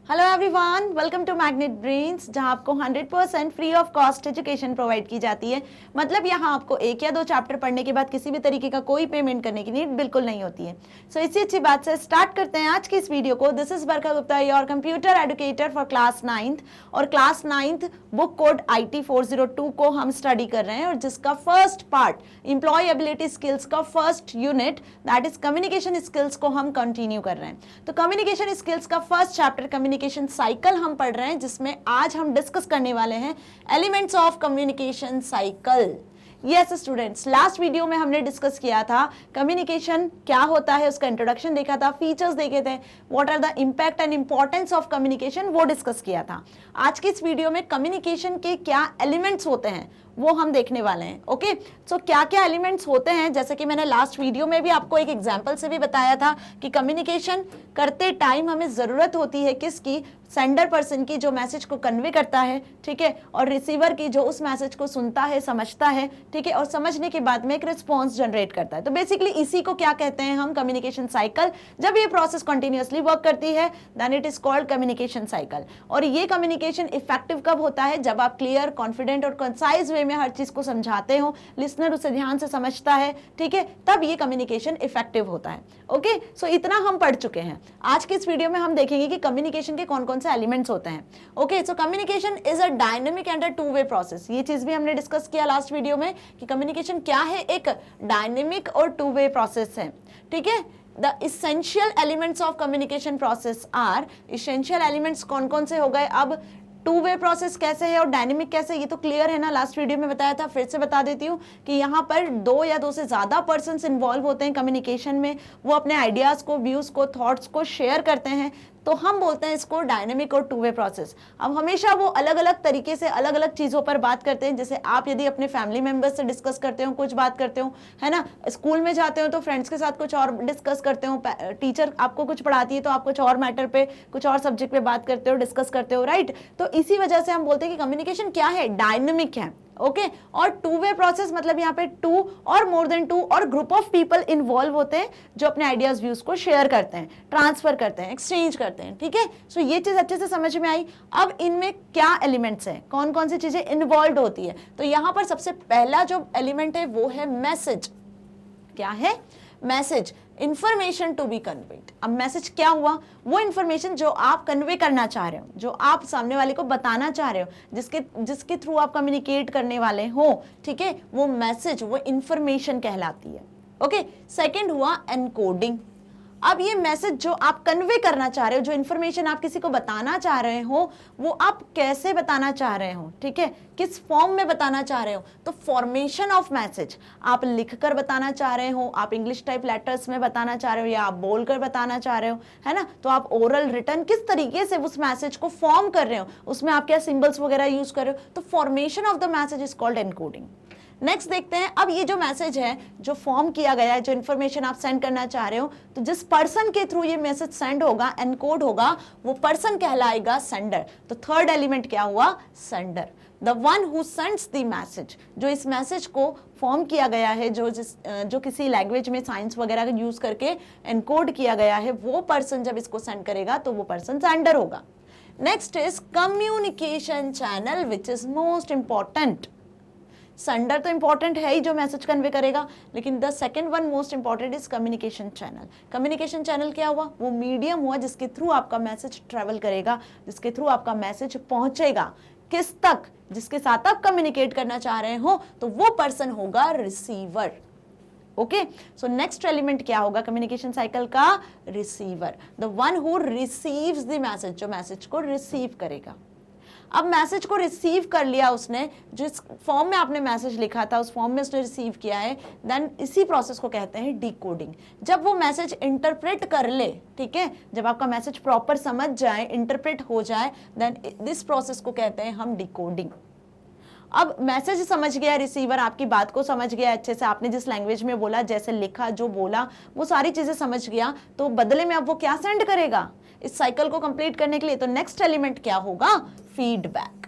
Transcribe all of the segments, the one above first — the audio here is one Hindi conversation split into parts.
Hello everyone, welcome to magnet brains, जहां आपको 100% free of cost education provide की जाती है। मतलब यहां आपको एक या दो चैप्टर पढ़ने के बाद किसी भी तरीके का कोई पेमेंट करने की नीड बिल्कुल नहीं होती है। सो इसी अच्छी बात से स्टार्ट करते हैं आज की इस वीडियो को। दिस इज बरका Gupta, your computer educator for class 9th, और class 9th book code IT 402 को हम स्टडी कर रहे हैं, और जिसका फर्स्ट पार्ट एम्प्लॉयबिलिटी स्किल्स का first unit that is communication skills को हम कंटिन्यू कर रहे हैं। तो कम्युनिकेशन स्किल्स का फर्स्ट चैप्टर कम्युनिकेशन साइकिल हम पढ़ रहे हैं, जिसमें आज हम डिस्कस करने वाले हैं elements of communication cycle. Yes students, last video में हमने डिस्कस किया था कम्युनिकेशन क्या होता है, उसका इंट्रोडक्शन देखा था, फीचर्स देखे थे, what are the impact and importance of communication, वो डिस्कस किया था। आज की इस वीडियो में कम्युनिकेशन के क्या एलिमेंट्स होते हैं वो हम देखने वाले हैं। ओके, सो क्या क्या एलिमेंट्स होते हैं, जैसे कि मैंने लास्ट वीडियो में भी आपको एक एग्जांपल से भी बताया था कि कम्युनिकेशन करते टाइम हमें जरूरत होती है किसकी, सेंडर पर्सन की जो मैसेज को कन्वे करता है, ठीक है, और रिसीवर की जो उस मैसेज को सुनता है, समझता है, ठीक है, और समझने के बाद में एक रिस्पॉन्स जनरेट करता है। तो बेसिकली इसी को क्या कहते हैं हम, कम्युनिकेशन साइकिल। जब ये प्रोसेस कंटिन्यूअसली वर्क करती है then it is called communication cycle. और ये कम्युनिकेशन इफेक्टिव कब होता है, जब आप क्लियर, कॉन्फिडेंट और कंसाइज वे में हर चीज को समझाते हो, लिसनर उसे ध्यान से समझता है, ठीक है, तब ये कम्युनिकेशन इफेक्टिव होता है। ओके, सो इतना हम पढ़ चुके हैं। आज की इस वीडियो में हम देखेंगे कि कम्युनिकेशन के कौन कौन से एलिमेंट्स होते हैं। Okay, so communication is a dynamic and a two way process. ये चीज भी हमने डिस्कस किया लास्ट वीडियो में कि कम्युनिकेशन क्या है, एक डायनेमिक और टू वे प्रोसेस है, ठीक है। The essential elements of communication process are, essential elements कौन कौन से हो गए। अब टू वे प्रोसेस कैसे है और डायनेमिक कैसे, ये तो क्लियर है ना, लास्ट वीडियो में बताया था, फिर से बता देती हूँ कि यहाँ पर दो या दो से ज्यादा पर्सन्स इन्वॉल्व होते हैं कम्युनिकेशन में, वो अपने आइडियाज को, व्यूज को, थॉट्स को शेयर करते हैं, तो हम बोलते हैं इसको डायनेमिक और टू वे प्रोसेस। अब हमेशा वो अलग अलग तरीके से अलग अलग चीजों पर बात करते हैं। जैसे आप यदि अपने फैमिली मेंबर्स से डिस्कस करते हो, कुछ बात करते हो, है ना, स्कूल में जाते हो तो फ्रेंड्स के साथ कुछ और डिस्कस करते हो, टीचर आपको कुछ पढ़ाती है तो आप कुछ और मैटर पे, कुछ और सब्जेक्ट पे बात करते हो, डिस्कस करते हो, राइट। तो इसी वजह से हम बोलते हैं कि कम्युनिकेशन क्या है, डायनेमिक है। ओके, और टू वे प्रोसेस मतलब यहाँ पे टू और मोर देन टू और ग्रुप ऑफ पीपल इन्वॉल्व होते हैं जो अपने आइडियाज, व्यूज को शेयर करते हैं, ट्रांसफर करते हैं, एक्सचेंज करते हैं, ठीक है। सो ये चीज अच्छे से समझ में आई। अब इनमें क्या एलिमेंट्स हैं, कौन कौन सी चीजें इन्वॉल्व होती है, तो यहाँ पर सबसे पहला जो एलिमेंट है वो है मैसेज। क्या है, message, information to be conveyed. अब मैसेज क्या हुआ, वो इंफॉर्मेशन जो आप कन्वे करना चाह रहे हो, जो आप सामने वाले को बताना चाह रहे हो, जिसके थ्रू आप कम्युनिकेट करने वाले हो, ठीक है, वो मैसेज, वो इंफॉर्मेशन कहलाती है। ओके, सेकंड हुआ एनकोडिंग। अब ये मैसेज जो आप कन्वे करना चाह रहे हो, जो इंफॉर्मेशन आप किसी को बताना चाह रहे हो, वो आप कैसे बताना चाह रहे हो, ठीक है, किस फॉर्म में बताना चाह रहे हो। तो फॉर्मेशन ऑफ मैसेज, आप लिखकर बताना चाह रहे हो, आप इंग्लिश टाइप लेटर्स में बताना चाह रहे हो, या आप बोलकर बताना चाह रहे हो, है ना, तो आप ओरल, रिटन, किस तरीके से उस मैसेज को फॉर्म कर रहे हो, उसमें आप क्या सिंबल्स वगैरह यूज कर रहे हो, तो formation of the message is called encoding. Next देखते हैं, अब ये जो मैसेज है, जो फॉर्म किया गया है, जो इन्फॉर्मेशन आप सेंड करना चाह रहे हो, तो जिस पर्सन के थ्रू ये मैसेज सेंड होगा, एनकोड होगा, वो पर्सन कहलाएगा सेंडर। तो थर्ड एलिमेंट क्या हुआ, sender, the one who sends the message. जो इस मैसेज को फॉर्म किया गया है, जो किसी लैंग्वेज में साइंस वगैरह का यूज करके एनकोड किया गया है, वो पर्सन जब इसको सेंड करेगा तो वो पर्सन सेंडर होगा। Next is communication channel, which is most important. Sender तो इंपॉर्टेंट है ही, जो मैसेज कन्वे करेगा, लेकिन the second one most important is communication channel. Communication channel क्या हुआ, वो मीडियम हुआ जिसके थ्रू आपका मैसेज ट्रेवल करेगा, जिसके थ्रू आपका मैसेज पहुंचेगा, किस तक, जिसके साथ आप कम्युनिकेट करना चाह रहे हो, तो वो पर्सन होगा receiver. Okay, so next element क्या होगा कम्युनिकेशन साइकिल का, receiver, the one who receives the message, जो मैसेज को रिसीव करेगा। अब मैसेज को रिसीव कर लिया उसने, जिस फॉर्म में आपने मैसेज लिखा था उस फॉर्म में उसने रिसीव किया है, देन इसी प्रोसेस को कहते हैं डिकोडिंग। जब वो मैसेज इंटरप्रेट कर ले, ठीक है, जब आपका मैसेज प्रॉपर समझ जाए, इंटरप्रेट हो जाए, देन दिस प्रोसेस को कहते हैं हम डिकोडिंग। अब मैसेज समझ गया रिसीवर, आपकी बात को समझ गया अच्छे से, आपने जिस लैंग्वेज में बोला, जैसे लिखा, जो बोला, वो सारी चीजें समझ गया, तो बदले में अब वो क्या सेंड करेगा इस साइकिल को कंप्लीट करने के लिए, तो नेक्स्ट एलिमेंट क्या होगा, फीडबैक।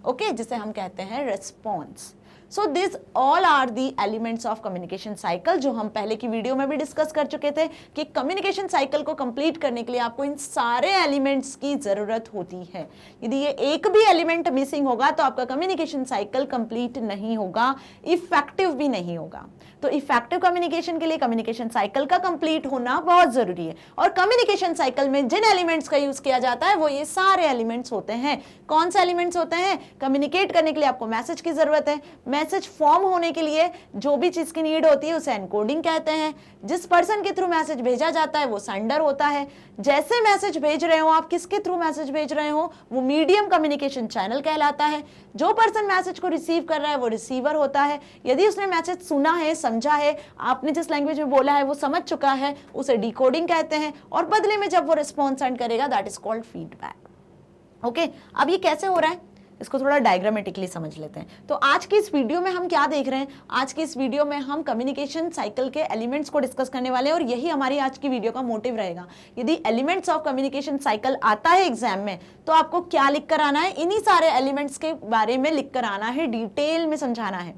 ओके, जिसे हम कहते हैं response. So this all are the elements of communication cycle, जो हम पहले की वीडियो में भी डिस्कस कर चुके थे कि कम्युनिकेशन साइकिल को कंप्लीट करने के लिए आपको इन सारे एलिमेंट्स की जरूरत होती है। यदि ये एक भी एलिमेंट मिसिंग होगा तो आपका कम्युनिकेशन साइकिल कंप्लीट नहीं होगा, इफेक्टिव भी नहीं होगा। तो इफेक्टिव कम्युनिकेशन के लिए कम्युनिकेशन साइकिल का कंप्लीट होना बहुत जरूरी है। और कम्युनिकेशन साइकिल में जिन एलिमेंट्स का यूज किया जाता है वो ये सारे एलिमेंट्स होते हैं। कौन से एलिमेंट्स होते हैं? कम्युनिकेट करने के लिए आपको मैसेज की जरूरत है, मैसेज फॉर्म होने के लिए जो भी चीज की नीड होती है उसे एनकोडिंग कहते हैं, जिस पर्सन के थ्रू मैसेज भेजा जाता है वो सेंडर होता है, जैसे मैसेज भेज रहे हो आप, किसके थ्रू मैसेज भेज रहे हो वो मीडियम कम्युनिकेशन चैनल कहलाता है, जो पर्सन मैसेज को रिसीव कर रहा है वो रिसीवर होता है, यदि उसने मैसेज सुना है, समझा है, आपने जिस लैंग्वेज में बोला है वो समझ चुका है, उसे डिकोडिंग कहते हैं, और बदले में जब वो रिस्पॉन्स सेंड करेगा that is called feedback. Okay, अब ये कैसे हो रहा है इसको थोड़ा डायग्रामेटिकली समझ लेते हैं। तो आज की इस वीडियो में हम क्या देख रहे हैं? आज की इस वीडियो में हम कम्युनिकेशन साइकिल के एलिमेंट्स को डिस्कस करने वाले हैं और यही हमारी आज की वीडियो का मोटिव रहेगा। यदि एलिमेंट्स ऑफ कम्युनिकेशन साइकिल आता है एग्जाम में तो आपको क्या लिख कर आना है? इन्हीं सारे एलिमेंट्स के बारे में लिख कर आना है, डिटेल में समझाना है।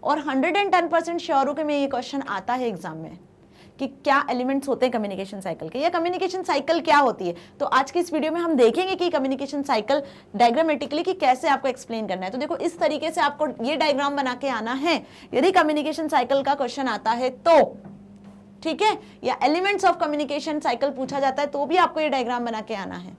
और 110% श्योर हूं कि मैं ये क्वेश्चन आता है एग्जाम में कि क्या एलिमेंट्स होते हैं कम्युनिकेशन साइकिल के, या कम्युनिकेशन साइकिल क्या होती है। तो आज की इस वीडियो में हम देखेंगे कि कम्युनिकेशन साइकिल डायग्रामेटिकली कि कैसे आपको एक्सप्लेन करना है। तो देखो इस तरीके से आपको ये डायग्राम बना के आना है यदि कम्युनिकेशन साइकिल का क्वेश्चन आता है तो, ठीक है, या एलिमेंट्स ऑफ कम्युनिकेशन साइकिल पूछा जाता है तो भी आपको ये डायग्राम बना के आना है।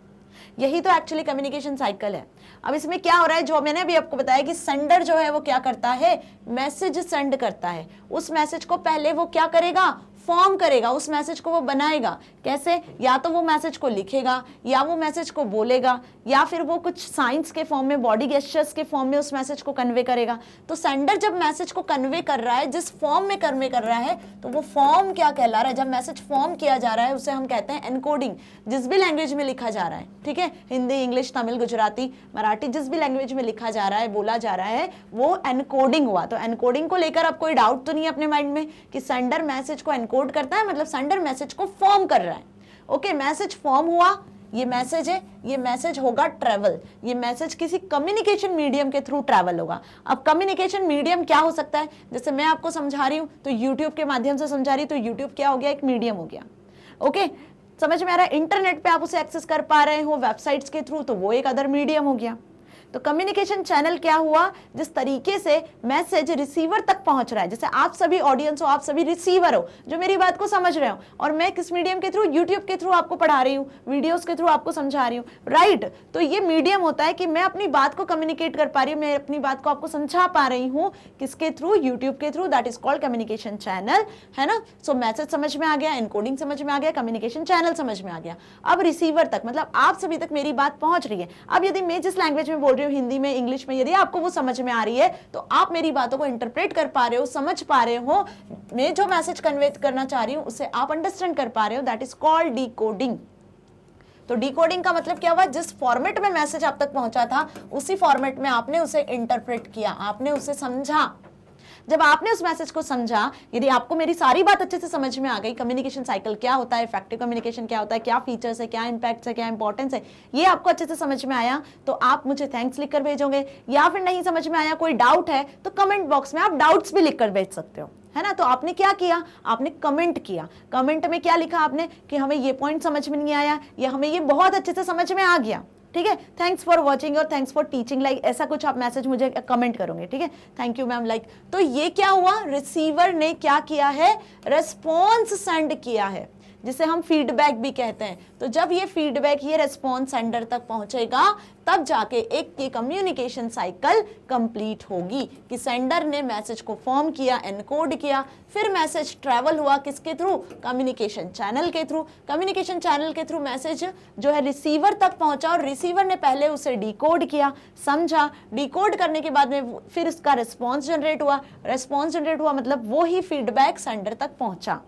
यही तो एक्चुअली कम्युनिकेशन साइकिल है। अब इसमें क्या हो रहा है, जो मैंने अभी आपको बताया कि सेंडर जो है वो क्या करता है, मैसेज सेंड करता है। उस मैसेज को पहले वो क्या करेगा, फॉर्म करेगा, उस मैसेज को वो बनाएगा। कैसे? या तो वो मैसेज को लिखेगा, या वो मैसेज को बोलेगा, या फिर वो कुछ साइंस के फॉर्म में, बॉडी गेस्चर्स के फॉर्म में उस मैसेज को कन्वे करेगा। तो सेंडर जब मैसेज को कन्वे कर रहा है, जिस फॉर्म में कन्वे कर रहा है, तो वो फॉर्म क्या कहला रहा है? जब मैसेज फॉर्म किया जा रहा है उसे हम कहते हैं एनकोडिंग। जिस भी लैंग्वेज में लिखा जा रहा है, ठीक है, हिंदी, इंग्लिश, तमिल, गुजराती, मराठी, जिस भी लैंग्वेज में लिखा जा रहा है, बोला जा रहा है, वो एनकोडिंग हुआ। तो एनकोडिंग को लेकर अब कोई डाउट तो नहीं है अपने माइंड में कि सेंडर मैसेज को एनकोड करता है, मतलब सेंडर मैसेज को फॉर्म कर रहा है। ओके, मैसेज फॉर्म हुआ, ये मैसेज है, ये मैसेज होगा ट्रेवल, ये मैसेज किसी कम्युनिकेशन मीडियम के थ्रू ट्रैवल होगा। अब कम्युनिकेशन मीडियम क्या हो सकता है? जैसे मैं आपको समझा रही हूं तो यूट्यूब के माध्यम से समझा रही हूं, तो यूट्यूब क्या हो गया, एक मीडियम हो गया। ओके, समझ में आ रहा है? इंटरनेट पे आप उसे एक्सेस कर पा रहे हो वेबसाइट्स के थ्रू, तो वो एक अदर मीडियम हो गया। तो कम्युनिकेशन चैनल क्या हुआ? जिस तरीके से मैसेज रिसीवर तक पहुंच रहा है, जैसे आप सभी ऑडियंस हो, आप सभी रिसीवर हो जो मेरी बात को समझ रहे हो, और मैं किस मीडियम के थ्रू, यूट्यूब के थ्रू आपको पढ़ा रही हूँ, वीडियोस के थ्रू आपको समझा रही हूँ, राइट। तो ये मीडियम होता है कि मैं अपनी बात को कम्युनिकेट कर पा रही हूँ, मैं अपनी बात को आपको समझा पा रही हूँ, किसके थ्रू? यूट्यूब के through. That is called communication channel, है ना। सो मैसेज समझ में आ गया, एनकोडिंग समझ में आ गया, कम्युनिकेशन चैनल समझ में आ गया। अब रिसीवर तक, मतलब आप सभी तक मेरी बात पहुंच रही है। अब यदि मैं जिस लैंग्वेज में बोल रही हूँ, हिंदी में, इंग्लिश में, यदि आपको वो समझ में आ रही है तो आप मेरी बातों को इंटरप्रेट कर पा रहे हो, समझ पा रहे हो, मैं जो मैसेज कन्वे करना चाह रही हूं उसे आप अंडरस्टैंड कर पा रहे हो। That is called decoding. तो डिकोडिंग का मतलब क्या हुआ? जिस फॉर्मेट में मैसेज आप तक पहुंचा था उसी फॉर्मेट में आपने उसे इंटरप्रेट किया, आपने उसे समझा। जब आपने उस मैसेज को समझा, यदि आपको मेरी सारी बात अच्छे से समझ में आ गई, कम्युनिकेशन साइकिल क्या होता है, इफेक्टिव कम्युनिकेशन क्या होता है, क्या फीचर्स है, क्या इंपैक्ट्स है, क्या इंपॉर्टेंस है, ये आपको अच्छे से समझ में आया, तो आप मुझे थैंक्स लिखकर भेजोगे। या फिर नहीं समझ में आया, कोई डाउट है, तो कमेंट बॉक्स में आप डाउट्स भी लिखकर भेज सकते हो, है ना। तो आपने क्या किया? आपने कमेंट किया। कमेंट में क्या लिखा आपने कि हमें ये पॉइंट समझ में नहीं आया, या हमें ये बहुत अच्छे से समझ में आ गया, ठीक है, थैंक्स फॉर वॉचिंग और थैंक्स फॉर टीचिंग, लाइक ऐसा कुछ आप मैसेज मुझे कमेंट करोगे, ठीक है, थैंक यू मैम, लाइक। तो ये क्या हुआ? रिसीवर ने क्या किया है? रेस्पॉन्स सेंड किया है, जिसे हम फीडबैक भी कहते हैं। तो जब ये फीडबैक, ये रेस्पॉन्स सेंडर तक पहुंचेगा, तब जाके एक की कम्युनिकेशन साइकिल कंप्लीट होगी कि सेंडर ने मैसेज को फॉर्म किया, एनकोड किया, फिर मैसेज ट्रैवल हुआ किसके थ्रू? कम्युनिकेशन चैनल के थ्रू। कम्युनिकेशन चैनल के थ्रू मैसेज जो है रिसीवर तक पहुंचा, और रिसीवर ने पहले उसे डिकोड किया, समझा, डिकोड करने के बाद में फिर उसका रिस्पॉन्स जनरेट हुआ। रिस्पॉन्स जनरेट हुआ मतलब वो ही फीडबैक सेंडर तक पहुंचा।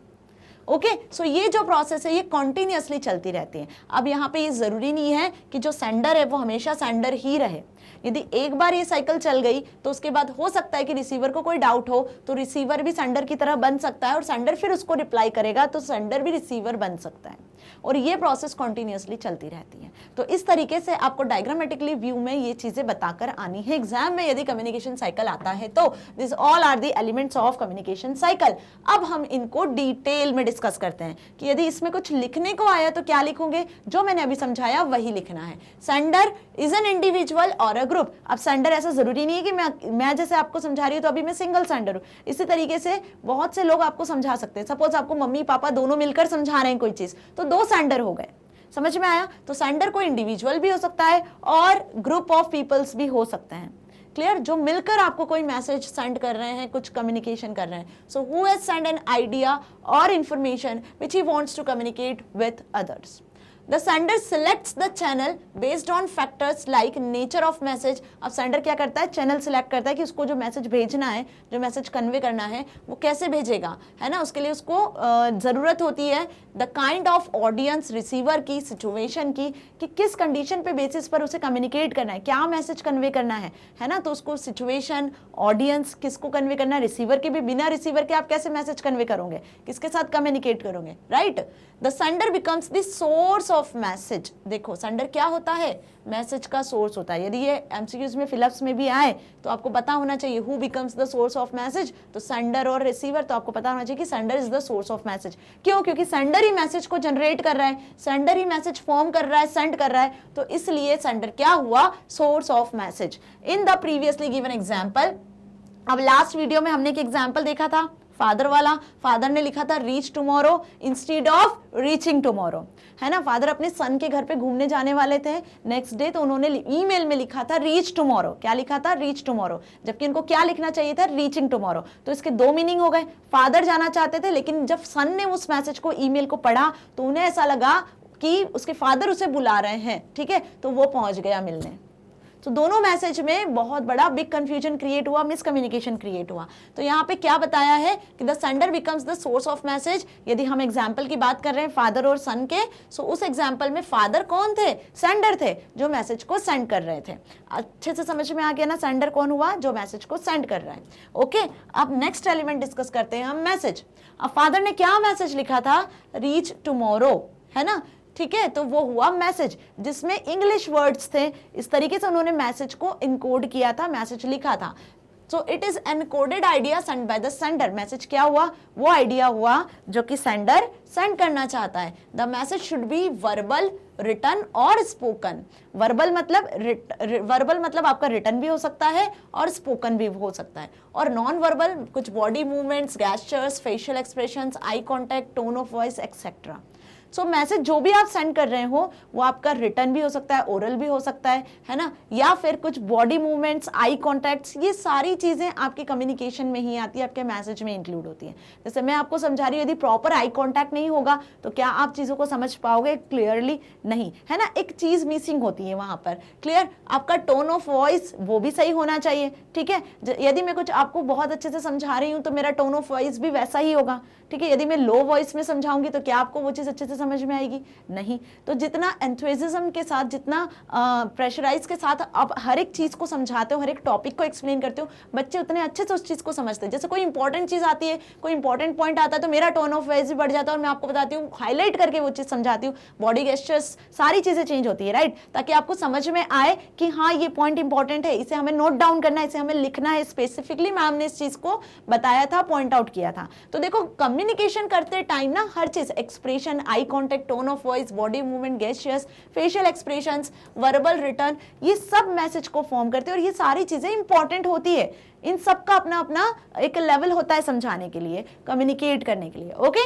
ओके, सो ये जो प्रोसेस है ये कॉन्टिन्यूअसली चलती रहती है। अब यहाँ पे ये जरूरी नहीं है कि जो सेंडर है वो हमेशा सेंडर ही रहे। यदि एक बार ये साइकिल चल गई तो उसके बाद हो सकता है कि रिसीवर को कोई डाउट हो तो रिसीवर भी सेंडर की तरह बन सकता है, और सेंडर फिर उसको रिप्लाई करेगा तो सेंडर भी रिसीवर बन सकता है। और ये प्रोसेस कॉन्टिन्यूसली चलती रहती है। तो इस तरीके से आपको डायग्रामेटिकली व्यू में ये चीजें बताकर आनी है। एग्जाम में यदि कम्युनिकेशन साइकिल आता है तो this all are the elements of communication cycle. अब हम इनको डिटेल में डिस्कस करते हैं कि यदि इसमें कुछ लिखने को आया तो क्या लिखोगे, जो मैंने अभी समझाया वही लिखना है। सेंडर इज एन इंडिविजुअल और अ ग्रुप। अब सेंडर ऐसा जरूरी नहीं है कि मैं जैसे आपको समझा रही हूँ तो अभी मैं सिंगल सेंडर हूँ, इसी तरीके से बहुत से लोग आपको समझा सकते हैं। सपोज आपको मम्मी पापा दोनों मिलकर समझा रहे हैं कोई चीज, तो 2 सेंडर हो गए। समझ में आया? तो सेंडर कोई इंडिविजुअल भी हो सकता है और ग्रुप ऑफ पीपल्स भी हो सकते हैं। क्लियर? जो मिलकर आपको कोई मैसेज सेंड कर रहे हैं, कुछ कम्युनिकेशन कर रहे हैं। So who has send an idea और information which he wants to communicate with others. The sender selects the channel based on factors like nature of message। अब सेंडर क्या करता है? चैनल सिलेक्ट करता है कि उसको जो मैसेज भेजना है, जो मैसेज कन्वे करना है, वो कैसे भेजेगा, है ना। उसके लिए उसको जरूरत होती है the kind of audience, receiver की, सिचुएशन की, कि किस कंडीशन पे बेसिस पर उसे कम्युनिकेट करना है, क्या मैसेज कन्वे करना है ना। तो उसको सिचुएशन, ऑडियंस, किसको कन्वे करना है, रिसीवर के भी, बिना रिसीवर के आप कैसे मैसेज कन्वे करोगे, किसके साथ कम्युनिकेट करोगे, right. The sender becomes the source of message. देखो सेंडर क्या होता है? मैसेज का सोर्स होता है। यदि ये एमसीक्यूज में, फिलअप्स में भी आए तो आपको पता होना चाहिए who becomes the source of message. तो सेंडर और रिसीवर, तो आपको पता होना चाहिए कि sender is the source of message. क्यों? क्योंकि सेंडर ही मैसेज को जनरेट कर रहा है, सेंडर ही मैसेज फॉर्म कर रहा है, सेंड कर रहा है, तो इसलिए सेंडर क्या हुआ? Source of message. In the previously given example, अब लास्ट वीडियो में हमने एक एग्जाम्पल देखा था फादर वाला। फादर ने लिखा था reach tomorrow instead of reaching tomorrow, है ना। फादर अपने सन के घर पे घूमने जाने वाले थे नेक्स्ट डे, तो उन्होंने ईमेल में लिखा था रीच टुमारो। क्या लिखा था? रीच टुमारो, जबकि उनको क्या लिखना चाहिए था? Reaching tomorrow. तो इसके 2 मीनिंग हो गए। फादर जाना चाहते थे, लेकिन जब सन ने उस मैसेज को, ईमेल को पढ़ा तो उन्हें ऐसा लगा कि उसके फादर उसे बुला रहे हैं, ठीक है, तो वो पहुंच गया मिलने। तो दोनों मैसेज में बहुत बड़ा बिग कंफ्यूजन क्रिएट हुआ, मिसकम्युनिकेशन क्रिएट हुआ। तो यहाँ पे क्या बताया है कि the sender becomes the source of message. यदि हम एग्जाम्पल की बात कर रहे हैं फादर और सन के, सो उस एग्जाम्पल में फादर कौन थे? सेंडर थे, जो मैसेज को सेंड कर रहे थे। अच्छे से समझ में आ गया ना, सेंडर कौन हुआ? जो मैसेज को सेंड कर रहा है। ओके, अब नेक्स्ट एलिमेंट डिस्कस करते हैं हम, मैसेज। अब फादर ने क्या मैसेज लिखा था? रीच टुमारो, है ना, ठीक है। तो वो हुआ मैसेज, जिसमें इंग्लिश वर्ड्स थे। इस तरीके से उन्होंने मैसेज को इनकोड किया था, मैसेज लिखा था। So it is encoded idea send by the sender. Message क्या हुआ? वो आइडिया हुआ जो कि सेंडर सेंड करना चाहता है। The message should be verbal, written और स्पोकन। वर्बल मतलब आपका रिटन भी हो सकता है और स्पोकन भी हो सकता है। और नॉन वर्बल कुछ body movements, gestures, facial expressions, eye contact, tone of voice etcetera. So message जो भी आप सेंड कर रहे हो वो आपका रिटर्न भी हो सकता है, ओरल भी हो सकता है ना, या फिर कुछ बॉडी मूवमेंट्स, आई कॉन्टैक्ट्स, ये सारी चीजें आपके कम्युनिकेशन में ही आती है, आपके मैसेज में इंक्लूड होती है। जैसे मैं आपको समझा रही हूँ, यदि प्रॉपर आई कॉन्टैक्ट नहीं होगा तो क्या आप चीजों को समझ पाओगे? क्लियरली नहीं, है ना। एक चीज मिसिंग होती है वहां पर। क्लियर? आपका टोन ऑफ वॉइस वो भी सही होना चाहिए, ठीक है। यदि मैं कुछ आपको बहुत अच्छे से समझा रही हूँ तो मेरा टोन ऑफ वॉइस भी वैसा ही होगा, ठीक है। यदि मैं लो वॉइस में समझाऊंगी तो क्या आपको वो चीज अच्छे से समझ में आएगी? नहीं। तो जितना एंथुसिज्म के साथ, जितना प्रेशराइज के साथ आप हर एक चीज को समझाते हो, हर एक टॉपिक को एक्सप्लेन करते हो, बच्चे उतने अच्छे से उस चीज को समझते हैं। जैसे कोई इंपॉर्टेंट चीज आती है, कोई इंपॉर्टेंट पॉइंट आता है, तो मेरा टोन ऑफ वॉइस भी बढ़ जाता है और मैं आपको बताती हूँ, हाईलाइट करके वो चीज समझाती हूँ। बॉडी गेस्चर्स, सारी चीजें चेंज होती है, राइट, ताकि आपको समझ में आए कि हाँ ये पॉइंट इंपॉर्टेंट है, इसे हमें नोट डाउन करना है, इसे हमें लिखना है। स्पेसिफिकली मैम ने इस चीज को बताया था, पॉइंट आउट किया था। तो देखो कम्युनिकेशन करते टाइम ना हर चीज, expression, eye contact, tone of voice, body movement, gestures, facial expressions, verbal, return, ये सब मैसेज को फॉर्म करते हैं और ये सारी चीजें इंपॉर्टेंट होती है। इन सब का अपना अपना एक लेवल होता है समझाने के लिए, कम्युनिकेट करने के लिए। Okay,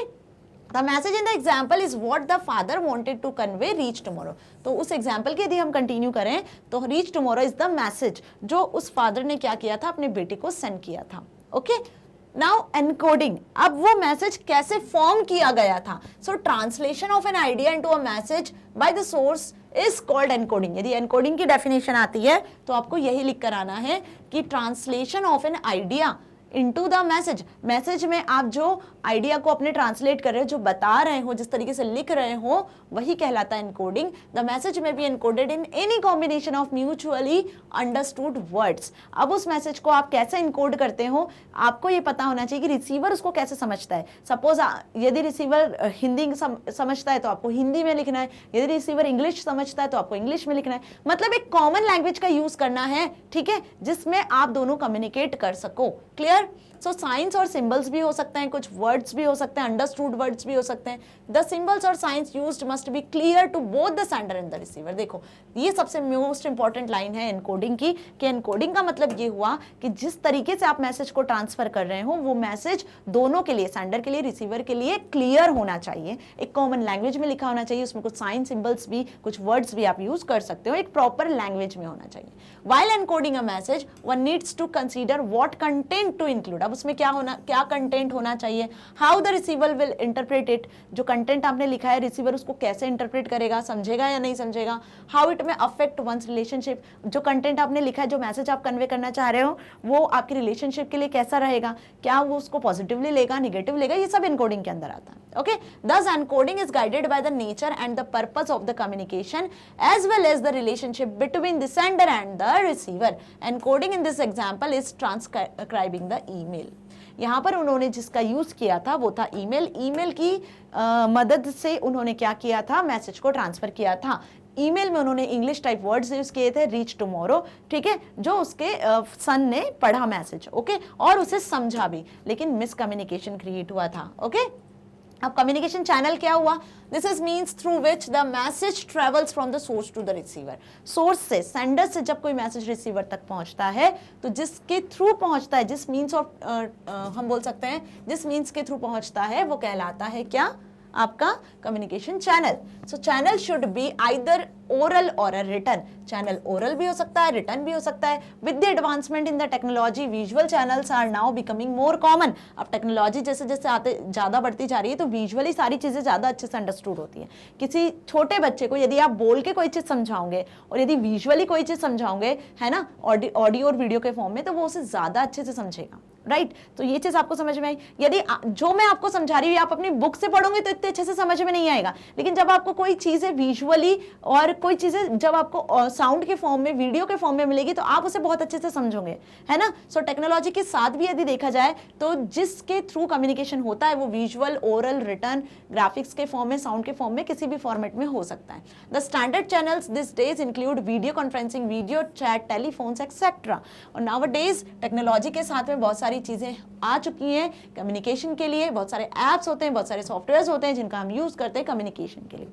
the message in the example is what the father wanted to convey reach tomorrow. तो उस एग्जाम्पल के यदि हम कंटिन्यू करें तो reach tomorrow is the message जो उस फादर ने क्या किया था, अपने बेटे को सेंड किया था। ओके, नाउ एनकोडिंग, अब वो मैसेज कैसे फॉर्म किया गया था। So translation of an idea into a message by the source is called encoding. यदि एनकोडिंग की डेफिनेशन आती है तो आपको यही लिख कर आना है कि translation of an idea into the message, message में आप जो आइडिया को अपने ट्रांसलेट कर रहे हो, जो बता रहे हो, जिस तरीके से लिख रहे हो, वही कहलाता है encoding. The message may be encoded in any combination of mutually understood words. अब उस मैसेज को आप कैसे इनकोड करते हो, आपको ये पता होना चाहिए कि रिसीवर उसको कैसे समझता है। सपोज यदि रिसीवर हिंदी समझता है तो आपको हिंदी में लिखना है, यदि रिसीवर इंग्लिश समझता है तो आपको इंग्लिश में लिखना है। मतलब एक कॉमन लैंग्वेज का यूज करना है, ठीक है, जिसमें आप दोनों कम्युनिकेट कर सको। क्लियर? सो साइंस और सिंबल्स भी हो सकते हैं, कुछ वर्ड्स भी हो सकते हैं, अंडरस्टूड वर्ड्स भी हो सकते हैं। द सिंबल्स और signs used must be clear to both the sender and the receiver. देखो ये सबसे मोस्ट इंपॉर्टेंट लाइन है एनकोडिंग की, कि एनकोडिंग का मतलब ये हुआ कि जिस तरीके से आप मैसेज को ट्रांसफर कर रहे हो वो मैसेज दोनों के लिए, सेंडर के लिए, रिसीवर के लिए क्लियर होना चाहिए, एक कॉमन लैंग्वेज में लिखा होना चाहिए, उसमें कुछ साइन सिंबल्स भी, कुछ वर्ड्स भी आप यूज कर सकते हो, एक प्रॉपर लैंग्वेज में होना चाहिए। While encoding a message one needs to consider what content to include. अब उसमें क्या कंटेंट होना चाहिए, how the receiver will interpret it, जो कंटेंट आपने लिखा है रिसीवर उसको कैसे इंटरप्रेट करेगा, समझेगा या नहीं समझेगा। हाउ इट में अफेक्ट वंस रिलेशनशिप, जो कंटेंट आपने लिखा है, जो मैसेज आप कन्वे करना चाह रहे हो, वो आपकी रिलेशनशिप के लिए कैसा रहेगा, क्या वो उसको पॉजिटिवली लेगा, निगेटिव लेगा, ये सब एनकोडिंग के अंदर आता है। Okay, thus encoding is guided by the nature and the purpose of the communication as well as the relationship between the sender and the receiver. Encoding in this example is transcribing the email. यहाँ पर उन्होंने जिसका यूज किया था वो था ईमेल। ईमेल की मदद से उन्होंने क्या किया था, मैसेज को ट्रांसफर किया था। ईमेल में उन्होंने इंग्लिश टाइप वर्ड्स यूज किए थे, रीच टुमारो, ठीक है, जो उसके सन ने पढ़ा मैसेज, ओके, और उसे समझा भी, लेकिन मिसकम्युनिकेशन क्रिएट हुआ था। ओके, अब कम्युनिकेशन चैनल क्या हुआ, this is means through which the message travels from the source to the receiver. Source से, सेंडर से जब कोई मैसेज रिसीवर तक पहुंचता है तो जिसके थ्रू पहुंचता है, जिस मीन्स ऑफ हम बोल सकते हैं जिस मीन्स के थ्रू पहुंचता है वो कहलाता है क्या, आपका communication channel. So channel should be either oral और अ रिटन। चैनल ओरल भी हो सकता है, रिटन भी हो सकता है। With the advancement in the technology visual channels are now becoming more common. अब टेक्नोलॉजी जैसे जैसे आते ज्यादा बढ़ती जा रही है तो विजुअली सारी चीजें ज्यादा अच्छे से अंडरस्टूड होती है। किसी छोटे बच्चे को यदि आप बोल के कोई चीज समझाओगे और यदि विजुअली कोई चीज समझाओगे, है ना, ऑडियो और वीडियो के फॉर्म में, तो वो उसे ज्यादा अच्छे से समझेगा। राइट, तो ये चीज आपको समझ में आई। यदि जो मैं आपको समझा रही हूँ आप अपनी बुक से पढ़ोगे तो इतने अच्छे से समझ में नहीं आएगा, लेकिन जब आपको कोई चीजें विजुअली और कोई चीजें जब आपको साउंड के फॉर्म में, वीडियो के फॉर्म में मिलेगी तो आप उसे बहुत अच्छे से समझोगे, है ना। सो टेक्नोलॉजी के साथ भी यदि देखा जाए तो जिसके थ्रू कम्युनिकेशन होता है वो विजुअल, ओरल, रिटन, ग्राफिक्स के फॉर्म में, साउंड के फॉर्म में, किसी भी फॉर्मेट में हो सकता है। The standard channels this days include video conferencing, video chat, telephones etcetera. और नाउअडेज टेक्नोलॉजी के साथ में बहुत सारी चीजें आ चुकी हैं कम्युनिकेशन के लिए। बहुत सारे एप्स होते हैं, बहुत सारे सॉफ्टवेयर्स होते हैं जिनका हम यूज करते हैं कम्युनिकेशन के लिए।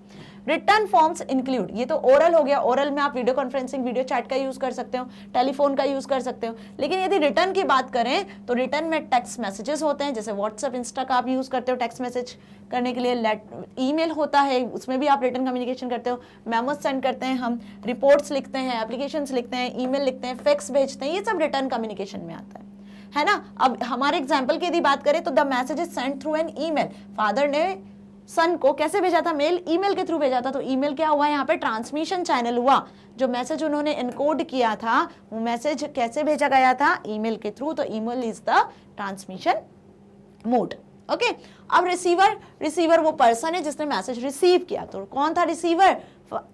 रिटर्न फॉर्म्स इंक्लूड, ये तो ओरल हो गया, ओरल में आप वीडियो कॉन्फ्रेंसिंग, वीडियो चैट का यूज कर सकते हो, टेलीफोन का यूज कर सकते हो। लेकिन यदि रिटर्न की बात करें तो रिटर्न में टेक्स्ट मैसेजेस होते हैं, जैसे व्हाट्सएप, इंस्टा का आप यूज करते हो टेक्स्ट मैसेज करने के लिए। ईमेल होता है, उसमें भी आप रिटर्न कम्युनिकेशन करते हो। मेमोस सेंड करते हैं हम, रिपोर्ट्स लिखते हैं, एप्लीकेशंस लिखते हैं, ईमेल लिखते हैं, फैक्स भेजते हैं, ये सब रिटर्न कम्युनिकेशन में आता है ना। अब हमारे एग्जाम्पल की यदि बात करें तो the message is send through an email. Father ने सन को कैसे भेजा था, मेल, ईमेल के थ्रू भेजा था। तो ईमेल क्या हुआ, यहाँ पे ट्रांसमिशन चैनल हुआ। जो मैसेज उन्होंने एनकोड किया था वो मैसेज कैसे भेजा गया था, ईमेल के थ्रू। तो email is the transmission mode. Okay, अब रिसीवर वो पर्सन है जिसने मैसेज रिसीव किया। तो कौन था रिसीवर,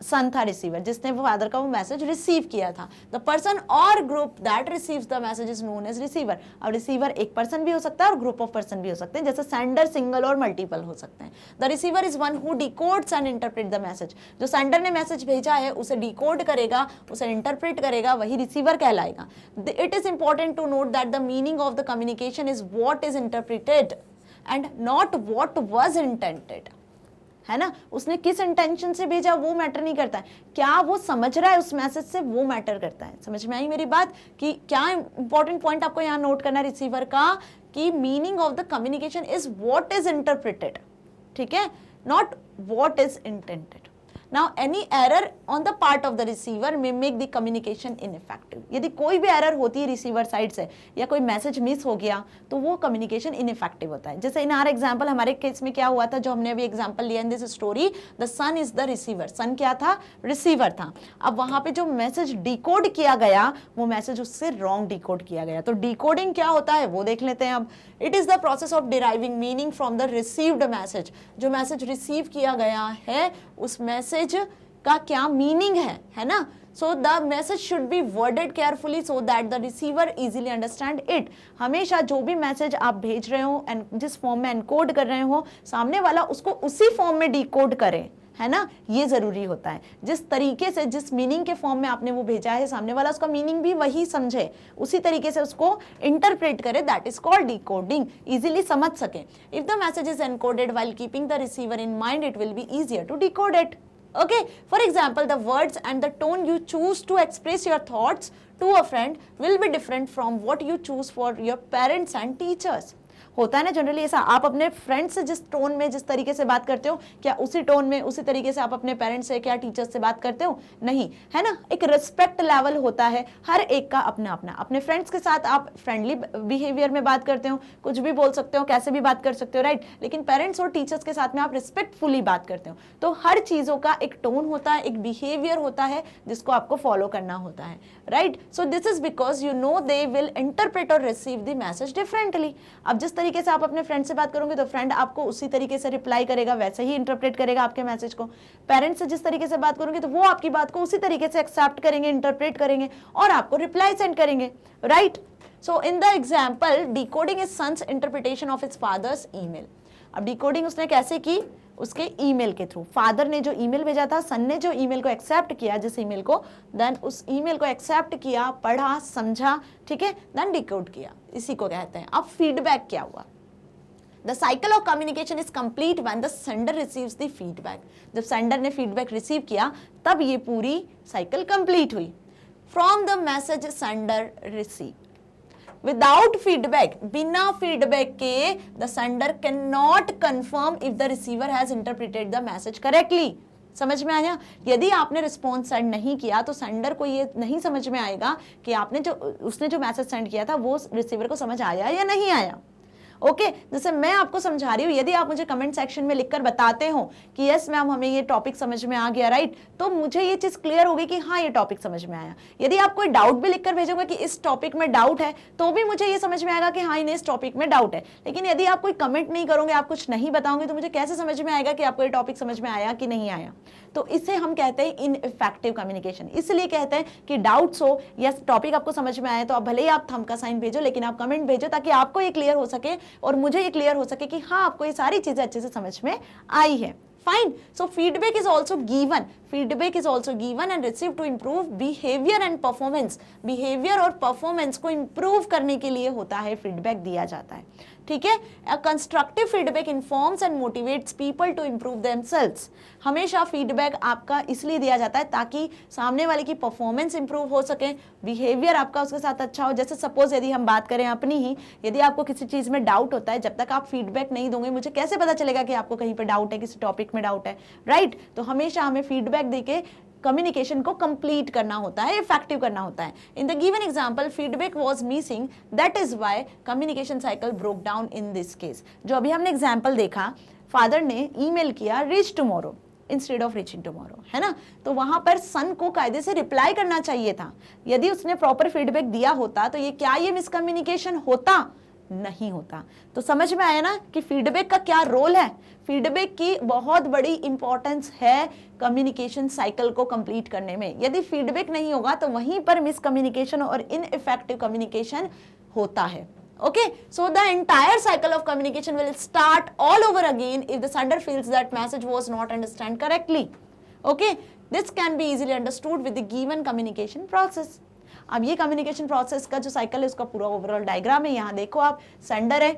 सन था रिसीवर, जिसने वो फादर का वो मैसेज रिसीव किया था। द पर्सन और group that receives the message is known as receiver. अब रिसीवर एक पर्सन भी हो सकता है और ग्रुप ऑफ पर्सन भी हो सकते हैं, जैसे सेंडर सिंगल और मल्टीपल हो सकते हैं। The receiver is one who डिकोड्स and interpret the message. जो सेंडर ने मैसेज भेजा है उसे डिकोड करेगा, उसे इंटरप्रेट करेगा, वही रिसीवर कहलाएगा। It is important to note that the meaning of the communication is what is interpreted and not what was intended, है ना। उसने किस इंटेंशन से भेजा वो मैटर नहीं करता है, क्या वो समझ रहा है उस मैसेज से, वो मैटर करता है। समझ में आई मेरी बात, कि क्या इंपॉर्टेंट पॉइंट आपको यहाँ नोट करना है रिसीवर का, कि meaning of the communication is what is interpreted, ठीक है, not what is intended. Now any error on the part of the receiver may make the communication ineffective. यदि कोई भी एरर होती है रिसीवर साइड से या कोई मैसेज मिस हो गया तो वो कम्युनिकेशन इनइफेक्टिव होता है। जैसे इन आर एग्जाम्पल, हमारे केस में क्या हुआ था, जो हमने अभी एग्जाम्पल लिया in this story, the son is the receiver. Son क्या था, रिसीवर था। अब वहां पे जो मैसेज डिकोड किया गया वो मैसेज उससे रॉन्ग डिकोड किया गया। तो डिकोडिंग क्या होता है वो देख लेते हैं अब। It is the process of deriving meaning from the received message. जो मैसेज रिसीव किया गया है उस मैसेज का क्या मीनिंग है ना। So the message should B worded carefully so that the receiver easily understand it. हमेशा जो भी मैसेज आप भेज रहे हो एंड जिस फॉर्म में एनकोड कर रहे हो, सामने वाला उसको उसी फॉर्म में डिकोड करे, है ना, ये जरूरी होता है। जिस तरीके से, जिस मीनिंग के फॉर्म में आपने वो भेजा है, सामने वाला उसका मीनिंग भी वही समझे, उसी तरीके से उसको इंटरप्रेट करे, that is called decoding, easily समझ सके। If the message is encoded while keeping the receiver in mind, it will be easier to decode it. Okay, for example, the words and the tone you choose to express your thoughts to a friend will be different from what you choose for your parents and teachers. होता है ना जनरली ऐसा, आप अपने फ्रेंड से जिस टोन में, जिस तरीके से बात करते हो, क्या उसी टोन में, उसी तरीके से आप अपने पेरेंट्स से, क्या टीचर्स से बात करते हो? नहीं, है ना। एक रिस्पेक्ट लेवल होता है हर एक का अपना अपना। अपने फ्रेंड्स के साथ आप फ्रेंडली बिहेवियर में बात करते हो, कुछ भी बोल सकते हो, कैसे भी बात कर सकते हो, राइट। लेकिन पेरेंट्स और टीचर्स के साथ में आप रिस्पेक्टफुली बात करते हो। तो हर चीजों का एक टोन होता है, एक बिहेवियर होता है जिसको आपको फॉलो करना होता है, right. So this is because you know they will interpret और रिसीव द मैसेज डिफरेंटली। अब जिस तरीके से आप अपने फ्रेंड से बात करोगे तो फ्रेंड आपको उसी तरीके से रिप्लाई करेगा, वैसे ही इंटरप्रेट करेगा आपके मैसेज को। पेरेंट्स से जिस तरीके से बात करोगे तो वो आपकी बात को उसी तरीके से एक्सेप्ट करेंगे, इंटरप्रेट करेंगे और आपको रिप्लाई सेंड करेंगे, right. So in the example, decoding is son's interpretation of his father's email. अब डिकोडिंग उसने कैसे की? उसके ईमेल के थ्रू। फादर ने जो ईमेल भेजा था, सन ने जो ईमेल को एक्सेप्ट किया, जिस ईमेल को, देन उस ईमेल को एक्सेप्ट किया, पढ़ा, समझा, ठीक है, देन डिकोड किया, इसी को कहते हैं। अब फीडबैक क्या हुआ? The cycle of communication is complete when the sender receives the feedback. जब सेंडर ने फीडबैक रिसीव किया तब ये पूरी साइकिल कंप्लीट हुई। From the message sender received, without feedback, बिना फीडबैक के the sender cannot confirm if the receiver has interpreted the message correctly. समझ में आया? यदि आपने रिस्पॉन्स सेंड नहीं किया तो सेंडर को ये नहीं समझ में आएगा कि उसने जो मैसेज सेंड किया था वो रिसीवर को समझ आया या नहीं आया। ओके, जैसे मैं आपको समझा रही हूँ, यदि आप मुझे कमेंट सेक्शन में लिखकर बताते हो कि यस मैम हमें ये टॉपिक समझ में आ गया, राइट, तो मुझे ये चीज क्लियर होगी कि हाँ ये टॉपिक समझ में आया। यदि आप कोई डाउट भी लिखकर भेजोगे कि इस टॉपिक में डाउट है, तो भी मुझे ये समझ में आएगा कि हाँ इन्हें इस टॉपिक में डाउट है। लेकिन यदि आप कोई कमेंट नहीं करोगे, आप कुछ नहीं बताओगे, तो मुझे कैसे समझ में आएगा कि आपको ये टॉपिक समझ में आया कि नहीं आया? तो इसे हम कहते हैं इनइफेक्टिव कम्युनिकेशन। इसलिए कहते हैं कि डाउट्स हो या टॉपिक आपको समझ में आए तो आप भले ही आप थंब का साइन भेजो, लेकिन आप कमेंट भेजो ताकि आपको ये क्लियर हो सके और मुझे ये क्लियर हो सके कि हाँ आपको ये सारी चीजें अच्छे से समझ में आई है। Fine. So feedback is also given. Feedback is also given and received to improve behavior and performance. Behavior और performance को improve करने के लिए होता है, feedback दिया जाता है, ठीक है। A constructive feedback informs and motivates people to improve themselves. हमेशा feedback आपका इसलिए दिया जाता है ताकि सामने वाले की performance improve हो सके, behavior आपका उसके साथ अच्छा हो। जैसे suppose यदि हम बात करें अपनी ही, यदि आपको किसी चीज में डाउट होता है, जब तक आप feedback नहीं दोगे मुझे कैसे पता चलेगा कि आपको कहीं पे डाउट है, किसी टॉपिक में डाउट है, राइट। तो हमेशा हमें फीडबैक देके कम्युनिकेशन को कंप्लीट करना होता है, इफेक्टिव करना होता है। In the given example feedback was missing, that is why communication cycle broke down in this case. जो अभी हमने एग्जांपल देखा, फादर ने ईमेल किया reach tomorrow instead of reaching tomorrow, है ना। तो वहां पर सन को कायदे से रिप्लाई करना चाहिए था। यदि उसने प्रॉपर फीडबैक दिया होता तो ये मिसकम्युनिकेशन होता? नहीं होता। तो समझ में आया ना कि फीडबैक का क्या रोल है। फीडबैक की बहुत बड़ी इंपॉर्टेंस है कम्युनिकेशन साइकिल को कंप्लीट करने में। यदि फीडबैक नहीं होगा तो वहीं पर मिसकम्युनिकेशन और इनइफेक्टिव कम्युनिकेशन होता है। Okay, so the entire cycle of communication will start all over again if the sender feels that message was not understood correctly. Okay, this can be easily understood with the given communication process. अब ये कम्युनिकेशन प्रोसेस का जो साइकिल है उसका पूरा ओवरऑल डायग्राम है। यहाँ देखो आप, सेंडर है,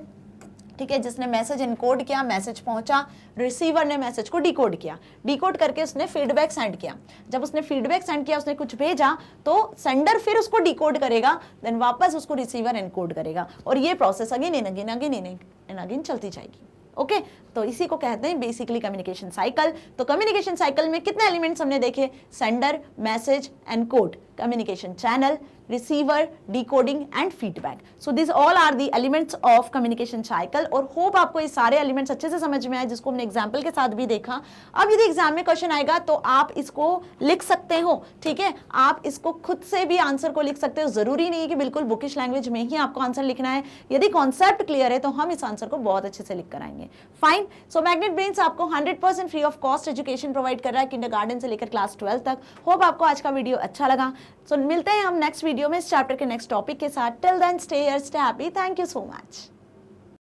ठीक है, जिसने मैसेज इनकोड किया, मैसेज पहुंचा, रिसीवर ने मैसेज को डिकोड किया, डिकोड करके उसने फीडबैक सेंड किया। जब उसने फीडबैक सेंड किया, उसने कुछ भेजा, तो सेंडर फिर उसको डिकोड करेगा, देन वापस उसको रिसीवर एनकोड करेगा और ये प्रोसेस अगेन एंड अगेन चलती जाएगी। ओके तो इसी को कहते हैं बेसिकली कम्युनिकेशन साइकिल। तो कम्युनिकेशन साइकिल में कितने एलिमेंट्स हमने देखे, sender, message, encode, communication channel, receiver, decoding and feedback. So this all are the elements of communication cycle. और होप आपको ये सारे एलिमेंट्स अच्छे से समझ में आए, जिसको हमने एग्जाम्पल के साथ भी देखा। अब यदि एग्जाम में क्वेश्चन आएगा तो आप इसको लिख सकते हो, ठीक है, आप इसको खुद से भी आंसर को लिख सकते हो, जरूरी नहीं है कि बिल्कुल बुकिश लैंग्वेज में ही आपको आंसर लिखना है। यदि कॉन्सेप्ट क्लियर है तो हम इस आंसर को बहुत अच्छे से लिख कर आएंगे। फाइन। सो मैग्नेट ब्रेन्स आपको 100% free of cost education provide कर रहा है, किंडरगार्टन से लेकर क्लास 12 तक। होप आपको आज का वीडियो अच्छा लगा। सो मिलते हैं हम नेक्स्ट वीडियो में इस चैप्टर के नेक्स्ट टॉपिक के साथ। Till then stay here, stay happy, thank you so much.